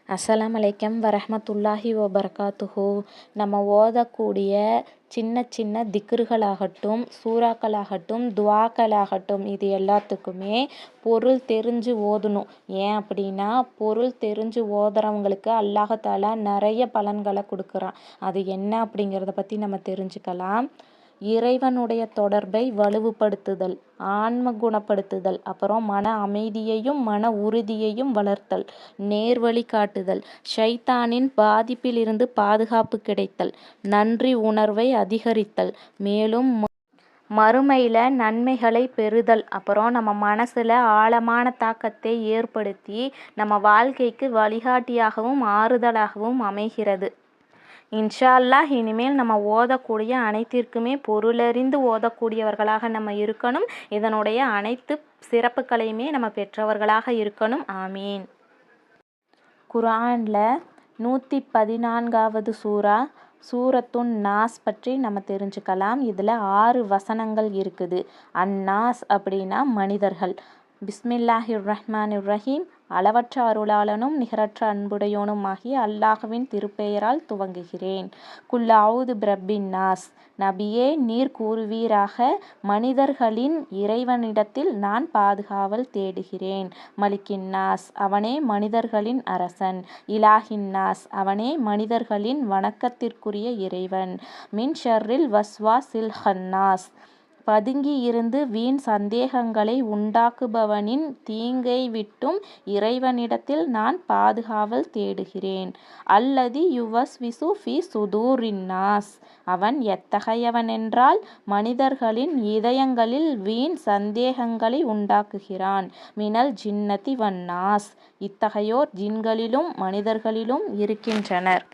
அஸ்ஸலாமு அலைக்கும் வரஹ்மத்துல்லாஹி வபரகாத்துஹு. நம்ம ஓதக்கூடிய சின்ன சின்ன திக்ருகளாகட்டும், சூறாக்களாகட்டும், துவாக்களாகட்டும், இது எல்லாத்துக்குமே பொருள் தெரிஞ்சு ஓதணும். ஏன் அப்படின்னா, பொருள் தெரிஞ்சு ஓதுறவங்களுக்கு அல்லாஹ் நிறைய பலன்களை கொடுக்குறான். அது என்ன அப்படிங்கிறத பற்றி நம்ம தெரிஞ்சுக்கலாம். இறைவனுடைய தொடர்பை வலுவுபடுத்துதல், ஆன்ம குணப்படுத்துதல், அப்புறம் மன அமைதியையும் மன உறுதியையும் வளர்த்தல், நேர்வழி காட்டுதல், ஷைத்தானின் பாதிப்பிலிருந்து பாதுகாப்பு கிடைத்தல், நன்றி உணர்வை அதிகரித்தல், மேலும் மறுமையில் நன்மைகளை பெறுதல், அப்புறம் நம்ம மனசில் ஆழமான தாக்கத்தை ஏற்படுத்தி நம்ம வாழ்க்கைக்கு வழிகாட்டியாகவும் ஆறுதலாகவும் அமைகிறது. இன்ஷா அல்லாஹ் இனிமேல் நம்ம ஓதக்கூடிய அனைத்திற்குமே பொருளறிந்து ஓதக்கூடியவர்களாக நம்ம இருக்கணும். இதனுடைய அனைத்து சிறப்புகளையுமே நம்ம பெற்றவர்களாக இருக்கணும். ஆமீன். குர்ஆனில் 114வது சூறா சூரத்துன் நாஸ் பற்றி நம்ம தெரிஞ்சுக்கலாம். இதில் 6 வசனங்கள் இருக்குது. அந்நாஸ் அப்படின்னா மனிதர்கள். பிஸ்மில்லாஹிர் ரஹ்மானிர் ரஹீம். அளவற்ற அருளாளனும் நிகரற்ற அன்புடையோனும் ஆகிய அல்லாஹ்வின் திருப்பெயரால் துவங்குகிறேன். குல் அஊது பிரப்பின் நாஸ். நபியே, நீர் கூறுவீராக, மனிதர்களின் இறைவனிடத்தில் நான் பாதுகாவல் தேடுகிறேன். மலிக்கின் நாஸ். அவனே மனிதர்களின் அரசன். இலாஹின் நாஸ். அவனே மனிதர்களின் வணக்கத்திற்குரிய இறைவன். மின் ஷர்ரில் வஸ்வாசில் ஹன்னாஸ். பதுங்கி இருந்து வீண் சந்தேகங்களை உண்டாக்குபவனின் தீங்கை விட்டும் இறைவனிடத்தில் நான் பாதுகாவல் தேடுகிறேன். அல்லதி யுவஸ்விசு ஃபி சுதூரின் நாஸ். அவன் எத்தகையவனென்றால் மனிதர்களின் இதயங்களில் வீண் சந்தேகங்களை உண்டாக்குகிறான். மினல் ஜின்னதி வன்னாஸ். இத்தகையோர் ஜின்களிலும் மனிதர்களிலும் இருக்கின்றனர்.